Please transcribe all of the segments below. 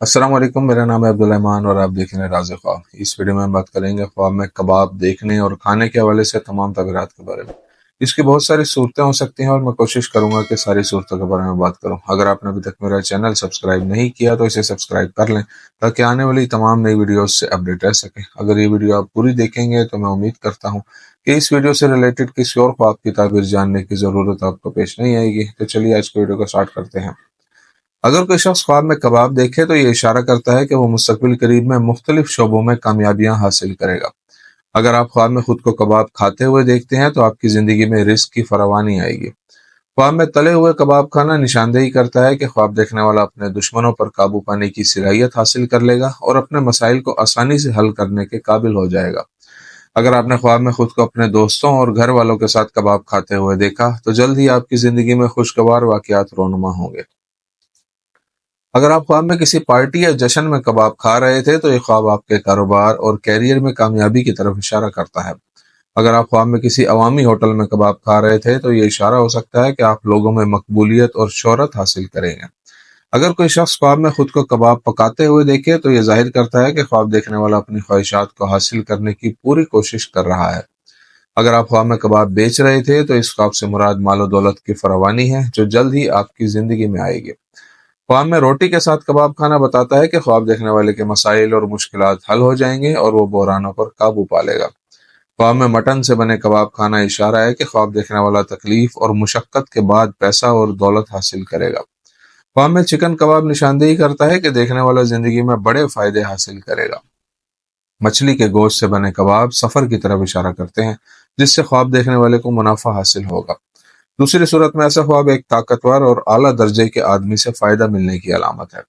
अस्सलाम वालेकुम। मेरा नाम है अब्दुल रहमान और आप देख रहे हैं राज़ ख्वाब। इस वीडियो में हम बात करेंगे ख्वाब में कबाब देखने और खाने के हवाले से तमाम तबीरात के बारे में। इसकी बहुत सारी सूरतें हो सकती हैं और मैं कोशिश करूंगा कि सारी सूरतों के बारे में बात करूं। अगर आपने अभी तक मेरा चैनल सब्सक्राइब नहीं किया तो इसे सब्सक्राइब कर लें ताकि आने वाली तमाम नई वीडियोस से अपडेट रह सकें। अगर ये वीडियो आप पूरी देखेंगे तो मैं उम्मीद करता हूँ कि इस वीडियो से रिलेटेड किसी और ख्वाब की ताबीर जानने की ज़रूरत आपको पेश नहीं आएगी। तो चलिए आज के वीडियो को स्टार्ट करते हैं। अगर कोई शख्स ख्वाब में कबाब देखे तो ये इशारा करता है कि वो मुस्तकबिल करीब में मुख्तलिफ शोबों में कामयाबियां हासिल करेगा। अगर आप ख्वाब में खुद को कबाब खाते हुए देखते हैं तो आपकी जिंदगी में रिस्क की फरावानी आएगी। ख्वाब में तले हुए कबाब खाना निशानदेही करता है कि ख्वाब देखने वाला अपने दुश्मनों पर काबू पाने की सलाहियत हासिल कर लेगा और अपने मसाइल को आसानी से हल करने के काबिल हो जाएगा। अगर आपने ख्वाब में खुद को अपने दोस्तों और घर वालों के साथ कबाब खाते हुए देखा तो जल्द ही आपकी जिंदगी में खुशगवार वाकयात रोनुमा होंगे। अगर आप ख्वाब में किसी पार्टी या जश्न में कबाब खा रहे थे तो ये ख्वाब आपके कारोबार और कैरियर में कामयाबी की तरफ इशारा करता है। अगर आप ख्वाब में किसी अवामी होटल में कबाब खा रहे थे तो ये इशारा हो सकता है कि आप लोगों में मकबूलियत और शोहरत हासिल करेंगे। अगर कोई शख्स ख्वाब में खुद को कबाब पकाते हुए देखे तो ये जाहिर करता है कि ख्वाब देखने वाला अपनी ख्वाहिशात को हासिल करने की पूरी कोशिश कर रहा है। अगर आप ख्वाब में कबाब बेच रहे थे तो इस ख्वाब से मुराद मालो दौलत की फरावानी है जो जल्द ही आपकी जिंदगी में आएगी। ख्वाब में रोटी के साथ कबाब खाना बताता है कि ख्वाब देखने वाले के मसाइल और मुश्किलात हल हो जाएंगे और वो बहरानों पर काबू पा लेगा। ख्वाब में मटन से बने कबाब खाना इशारा है कि ख्वाब देखने वाला तकलीफ और मुशक्कत के बाद पैसा और दौलत हासिल करेगा। ख्वाब में चिकन कबाब निशानदेही करता है कि देखने वाला जिंदगी में बड़े फायदे हासिल करेगा। मछली के गोश्त से बने कबाब सफर की तरफ इशारा करते हैं जिससे ख्वाब देखने वाले को मुनाफा हासिल होगा। दूसरी सूरत में ऐसा ख्वाब एक ताकतवर और आला दर्जे के आदमी से फायदा मिलने की अलामत है।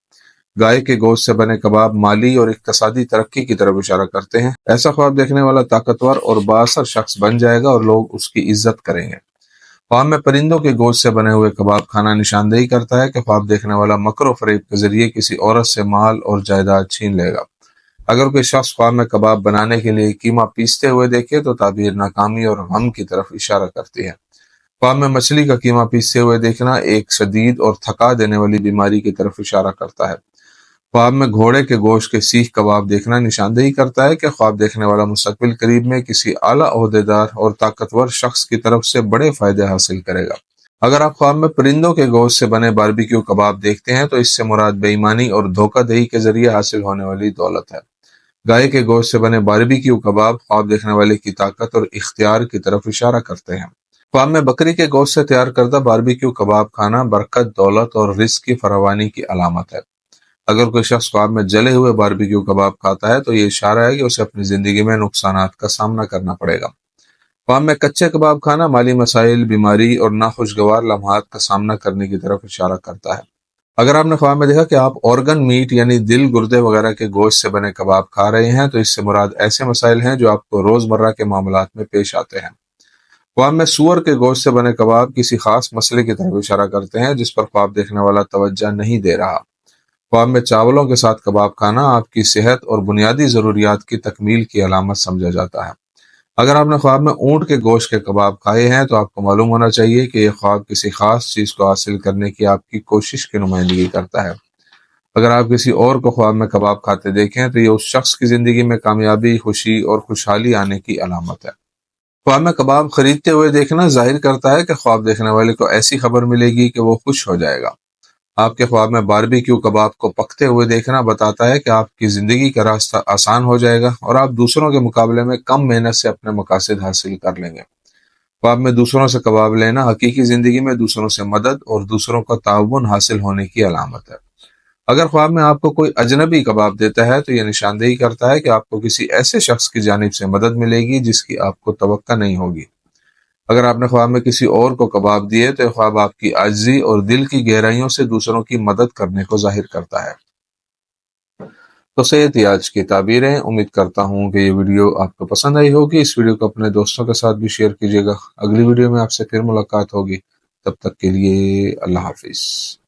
गाय के गोश्त से बने कबाब माली और इक्तिसादी तरक्की की तरफ इशारा करते हैं। ऐसा ख्वाब देखने वाला ताकतवर और बाअसर शख्स बन जाएगा और लोग उसकी इज्जत करेंगे। ख्वाब में परिंदों के गोश्त से बने हुए कबाब खाना निशानदेही करता है कि ख्वाब देखने वाला मकर फरेब के जरिए किसी औरत से माल और जायदाद छीन लेगा। अगर कोई शख्स ख्वाब में कबाब बनाने के लिए कीमा पीसते हुए देखे तो ताबीर नाकामी और गम की तरफ इशारा करती है। ख्वाब में मछली का कीमा पीसते हुए देखना एक शदीद और थका देने वाली बीमारी की तरफ इशारा करता है। ख्वाब में घोड़े के गोश्त के सीख कबाब देखना निशानदेही करता है कि ख्वाब देखने वाला मुस्तकबिल करीब में किसी आला ओहदेदार और ताकतवर शख्स की तरफ से बड़े फायदे हासिल करेगा। अगर आप ख्वाब में परिंदों के गोश्त से बने बारबेक्यू कबाब देखते हैं तो इससे मुराद बेईमानी और धोखाधड़ी के जरिए हासिल होने वाली दौलत है। गाय के गोश्त से बने बारबेक्यू कबाब ख्वाब देखने वाले की ताकत और इख्तियार की तरफ इशारा करते हैं। ख्वाब में बकरी के गोश्त से तैयार करदा बारबेक्यू कबाब खाना बरकत, दौलत और रिस्क की फरावानी की अलामत है। अगर कोई शख्स ख्वाब में जले हुए बारबेक्यू कबाब खाता है तो ये इशारा है कि उसे अपनी जिंदगी में नुकसानात का सामना करना पड़ेगा। ख्वाब में कच्चे कबाब खाना माली मसाइल, बीमारी और नाखुशगवार लम्हात का सामना करने की तरफ इशारा करता है। अगर आपने ख्वाब में देखा कि आप ऑर्गन मीट यानी दिल, गुर्दे वगैरह के गोश्त से बने कबाब खा रहे हैं तो इससे मुराद ऐसे मसाइल हैं जो आपको रोजमर्रा के मामलात में पेश आते हैं। ख्वाब में सूअर के गोश्त से बने कबाब किसी खास मसले की तरफ इशारा करते हैं जिस पर ख्वाब देखने वाला तवज्जो नहीं दे रहा। ख्वाब में चावलों के साथ कबाब खाना आपकी सेहत और बुनियादी जरूरियात की तकमील की अलामत समझा जाता है। अगर आपने ख्वाब में ऊंट के गोश्त के कबाब खाए हैं तो आपको मालूम होना चाहिए कि यह ख्वाब किसी खास चीज को हासिल करने की आपकी कोशिश की नुमाइंदगी करता है। अगर आप किसी और को ख्वाब में कबाब खाते देखें तो यह उस शख्स की जिंदगी में कामयाबी, खुशी और खुशहाली आने की अलामत है। ख्वाब में कबाब खरीदते हुए देखना जाहिर करता है कि ख्वाब देखने वाले को ऐसी खबर मिलेगी कि वो खुश हो जाएगा। आपके ख्वाब में बारबेक्यू कबाब को पकते हुए देखना बताता है कि आपकी जिंदगी का रास्ता आसान हो जाएगा और आप दूसरों के मुकाबले में कम मेहनत से अपने मकासद हासिल कर लेंगे। ख्वाब में दूसरों से कबाब लेना हकीकी जिंदगी में दूसरों से मदद और दूसरों का ताउन हासिल होने की अलामत है। अगर ख्वाब में आपको कोई अजनबी कबाब देता है तो यह निशानदेही करता है कि आपको किसी ऐसे शख्स की जानिब से मदद मिलेगी जिसकी आपको तवक्का नहीं होगी। अगर आपने ख्वाब में किसी और को कबाब दिए तो यह ख्वाब आपकी आजिज़ी और दिल की गहराइयों से दूसरों की मदद करने को जाहिर करता है। तो से थी आज की ताबीरें। उम्मीद करता हूँ कि ये वीडियो आपको पसंद आई होगी। इस वीडियो को अपने दोस्तों के साथ भी शेयर कीजिएगा। अगली वीडियो में आपसे फिर मुलाकात होगी। तब तक के लिए अल्लाह हाफिज।